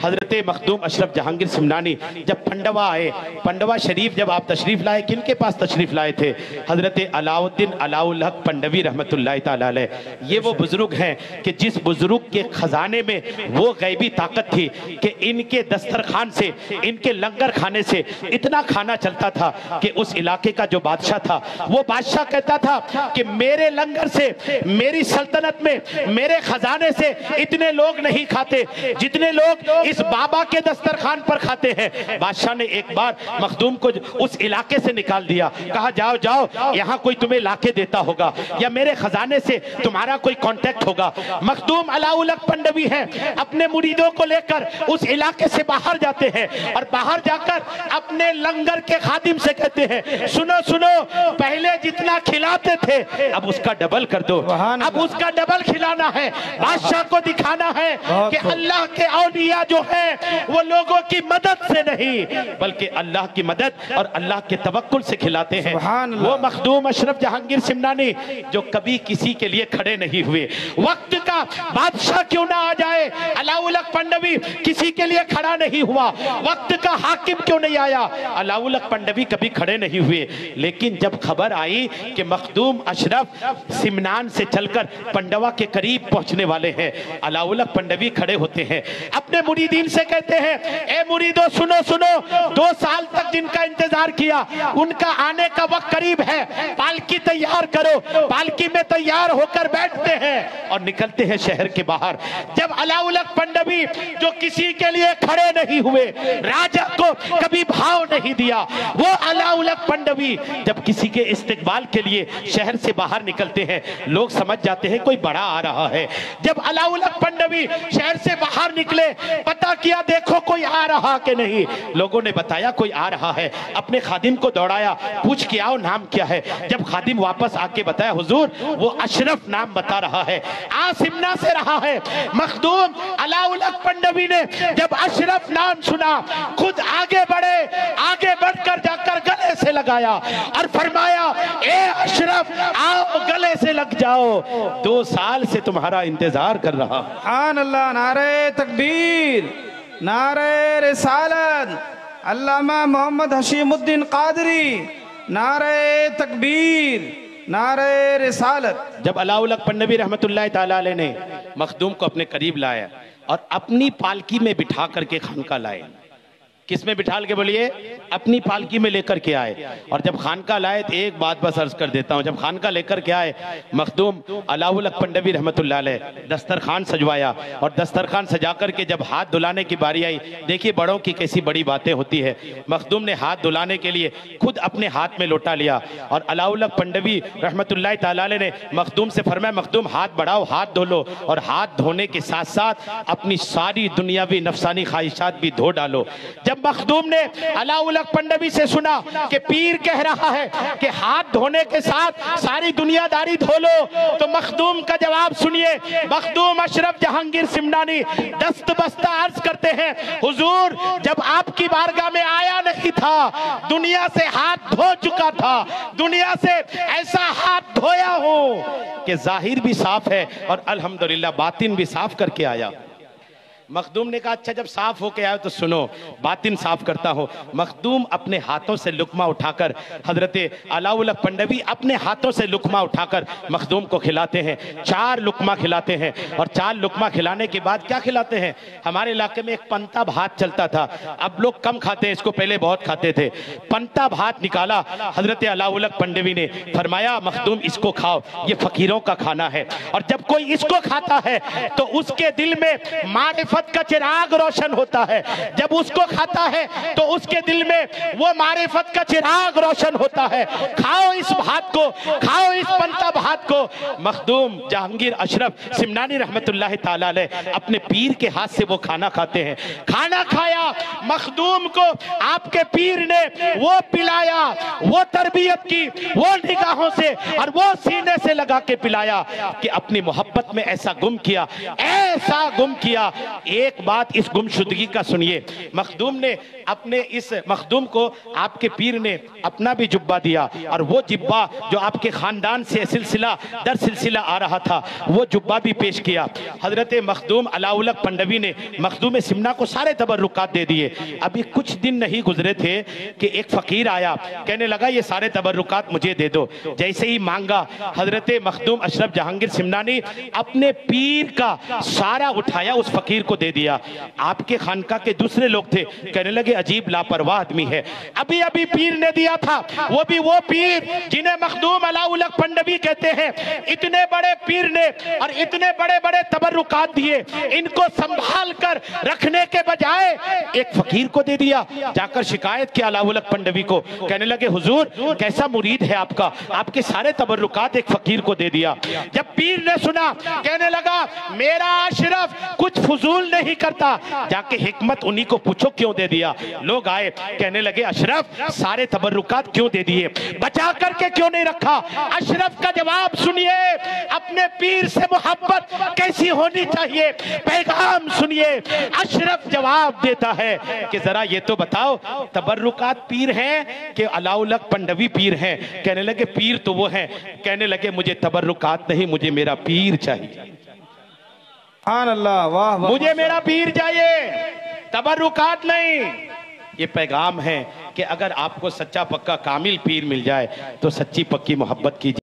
حضرت مخدوم اشرف جہانگیر سمنانی جب پنڈوا آئے، پنڈوا شریف جب آپ تشریف لائے، کن کے پاس تشریف لائے تھے؟ حضرت علاؤالدین علاء الحق پنڈوی رحمت اللہ تعالیٰ علیہ۔ یہ وہ بزرگ ہیں کہ جس بزرگ کے خزانے میں وہ غیبی طاقت تھی کہ ان کے دسترخوان سے، ان کے لنگر کھانے سے اتنا کھانا چلتا تھا کہ اس علاقے کا جو بادشاہ تھا وہ بادشاہ کہتا تھا کہ میرے لنگر سے، میری سلطنت میں، میرے خزانے سے اتنے لوگ نہیں کھاتے جتنے لوگ اس بابا کے دسترخوان پر کھاتے ہیں۔ بادشاہ نے ایک بار مخدوم کو اس علاقے سے نکال دیا، کہا جاؤ جاؤ، یہاں کوئی تمہیں لاکے دیتا ہوگا یا میرے خزانے سے تمہارا کوئی کانٹیکٹ ہوگا۔ مخدوم علاء الحق پنڈوی ہیں، اپنے مریدوں کو لے کر اس علاقے سے باہر جاتے ہیں اور باہر جا کر اپنے لنگر کے خادم سے کہتے ہیں سنو سنو، پہلے جتنا کھلاتے تھے اب اس کا ڈبل کر دو، اب اس کا ڈبل کھلانا ہے۔ بادشاہ کو دکھانا ہے کہ اللہ کے اولیاء جو ہیں وہ لوگوں کی مدد سے نہیں بلکہ اللہ کی مدد اور اللہ کے توکل سے کھلاتے ہیں۔ وہ مخدوم اشرف جہانگیر سمنانی جو کبھی کسی کے لیے کھڑے نہیں ہوئے، وقت کا بادشاہ کیوں نہ آ جائے، علاء الحق پنڈوی کسی کے لیے کھڑا نہیں ہوا، وقت کا حاکم کیوں نہیں آیا، علاء الحق پنڈوی کبھی کھڑے نہیں ہوئے۔ لیکن جب خبر آئی کہ مخدوم اشرف سمنان سے چل کر پنڈوا کے قریب پہنچنے والے ہیں، علاء الحق پنڈوی کھڑے ہوتے ہیں، اپنے مریدین سے کہتے ہیں اے مریدو سنو سنو، 2 سال تک جن کا انتظار کیا ان کا آنے کا وقت قریب ہے، پالکی تیار کرو۔ پالکی میں تیار ہو کر بیٹھتے ہیں اور نکلتے ہیں شہر کے باہر۔ جب علاء الحق پنڈوی جو کسی کے لیے کھڑے نہیں ہوئے، راجہ کو کبھی بھاؤ نہیں دیا، وہ علاء الحق پنڈوی جب کسی کے استقبال کے لیے شہر سے باہر نکلتے ہیں لوگ سمجھ جاتے ہیں کوئی بڑا آ رہا ہے۔ جب علاء الحق پنڈوی شہر سے باہر نکلے، پتہ کیا دیکھو کوئی آ رہا کہ نہیں، لوگوں نے بتایا کوئی آ رہا ہے، اپنے خادم کو دوڑایا، پوچھ کے آؤ نام کیا ہے۔ جب خادم واپس آ کے بتایا حضور وہ اشرف نام بتا رہا ہے، سمنا سے رہا ہے۔ مخدوم علاء الحق پنڈوی نے جب اشرف نام سنا خود آگے بڑھے، آگے بڑھ کر جا کر گلے سے لگایا اور فرمایا اے اشرف آؤ گلے سے لگ جاؤ، 2 سال سے تمہارا انتظار کر رہا۔ سبحان اللہ، نعرہ تکبیر، نعرہ رسالت، علامہ محمد حشیم الدین قادری، نعرہ تکبیر، نعرہ رسالت۔ جب علاء الحق پنڈوی رحمت اللہ تعالیٰ علیہ نے مخدوم کو اپنے قریب لایا اور اپنی پالکی میں بٹھا کر کے خانقاہ لائے، کس میں بٹھال کے بولیے؟ اپنی پالکی میں لے کر کے آئے، اور جب خانقاہ لائے تو ایک بات بس عرض کر دیتا ہوں، جب خانقاہ لے کر کے آئے مخدوم علاء الحق پنڈوی رحمت اللہ علیہ دسترخوان سجوایا، اور دسترخوان سجا کر کے جب ہاتھ دھلانے کی باری آئی، دیکھیے بڑوں کی کیسی بڑی باتیں ہوتی ہے، مخدوم نے ہاتھ دھلانے کے لیے خود اپنے ہاتھ میں لوٹا لیا، اور علاء الحق پنڈوی رحمت اللہ تعالیٰ علیہ نے مخدوم سے فرمایا مخدوم ہاتھ بڑھاؤ، ہاتھ دھو لو، اور ہاتھ دھونے کے ساتھ ساتھ اپنی ساری دنیاوی نفسانی خواہشات بھی دھو ڈالو۔ جب مخدوم نے علاء الحق پنڈوی سے سنا کہ پیر کہہ رہا ہے کہ ہاتھ دھونے کے ساتھ ساری دنیا داری دھو لو، تو مخدوم کا جواب سنیے۔ مخدوم اشرف جہانگیر سمنانی دست بستہ عرض کرتے ہیں حضور جب آپ کی بارگاہ میں آیا نہیں تھا دنیا سے ہاتھ دھو چکا تھا، دنیا سے ایسا ہاتھ دھویا ہوں کہ ظاہر بھی صاف ہے اور الحمدللہ باطن بھی صاف کر کے آیا۔ مخدوم نے کہا اچھا جب صاف ہو کے آئے تو سنو باطن صاف کرتا ہو۔ مخدوم اپنے ہاتھوں سے لقمہ اٹھا کر، حضرت علاء الحق پنڈوی اپنے ہاتھوں سے لقمہ اٹھا کر مخدوم کو کھلاتے ہیں، 4 لقمہ کھلاتے ہیں، اور 4 لقمہ کھلانے کے بعد کیا کھلاتے ہیں؟ ہمارے علاقے میں ایک پنتا بھات چلتا تھا، اب لوگ کم کھاتے ہیں، اس کو پہلے بہت کھاتے تھے۔ پنتا بھات نکالا حضرت علاء الحق پنڈوی نے، فرمایا مخدوم اس کو کھاؤ، یہ فقیروں کا کھانا ہے، اور جب کوئی اس کو کھاتا ہے تو اس کے دل میں معرفت کا چراغ روشن ہوتا ہے، جب اس کو کھاتا ہے تو اس کے دل میں وہ معرفت کا چراغ روشن ہوتا ہے۔ کھاؤ اس بھات کو، کھاؤ اس پنتا بھات کو۔ مخدوم جہانگیر اشرف سمنانی رحمت اللہ تعالیٰ علیہ اپنے پیر کے ہاتھ سے وہ کھانا کھاتے ہیں۔ کھانا کھایا، مخدوم کو آپ کے پیر نے وہ پلایا، وہ تربیت کی، وہ نگاہوں سے اور وہ سینے سے لگا کے پلایا کہ اپنی محبت میں ایسا گم کیا، ایسا گم کیا ایک بات اس گمشدگی کا سنیے، مخدوم نے اپنے اس مخدوم کو آپ کے پیر نے اپنا بھی جبہ دیا، اور وہ جبہ جو آپ کے خاندان سے سلسلہ در سلسلہ آ رہا تھا وہ جبہ بھی پیش کیا۔ حضرت مخدوم علاؤ الحق پنڈوی نے مخدوم سمنا کو سارے تبرکات دے دیے۔ ابھی کچھ دن نہیں گزرے تھے کہ ایک فقیر آیا، کہنے لگا یہ سارے تبرکات مجھے دے دو۔ جیسے ہی مانگا، حضرت مخدوم اشرف جہانگیر سمنانی اپنے پیر کا سارا اٹھایا اس فقیر کو دے دیا۔ آپ کے خانقاہ کے دوسرے لوگ تھے، کہنے لگے عجیب لاپرواہ آدمی ہے، ابھی ابھی پیر نے دیا تھا، وہ بھی وہ پیر جنہیں مخدوم علاؤ الحق پنڈوی کہتے ہیں، اتنے بڑے پیر نے اور اتنے بڑے بڑے تبرکات دیے، ان کو سنبھال کر رکھنے کے بجائے ایک فقیر کو دے دیا۔ جا کر شکایت کیا علاؤ الحق پنڈوی کو، کہنے لگے حضور کیسا مرید ہے آپ کا، آپ کے سارے تبرکات ایک فقیر کو دے دیا۔ جب پیر نے سنا، کہنے لگا میرا اشرف کچھ فضول نہیں کرتا، جا کے حکمت انہی کو پوچھو کیوں دے دیا۔ لوگ آئے، کہنے لگے اشرف سارے تبرکات کیوں دے دیے، بچا کر کے کیوں نہیں رکھا؟ اشرف کا جواب سنیے، اپنے پیر سے محبت کیسی ہونی چاہیے، پیغام سنیے۔ اشرف جواب دیتا ہے کہ ذرا یہ تو بتاؤ تبرکات پیر ہیں کہ علاؤ الحق پنڈوی پیر ہیں؟ کہنے لگے پیر تو وہ ہیں۔ کہنے لگے مجھے تبرکات نہیں، مجھے میرا پیر چاہیے، سبحان اللہ، واہ واہ، مجھے میرا پیر چاہیے، تبرکات نہیں۔ یہ پیغام ہے کہ اگر آپ کو سچا پکا کامل پیر مل جائے تو سچی پکی محبت کیجیے۔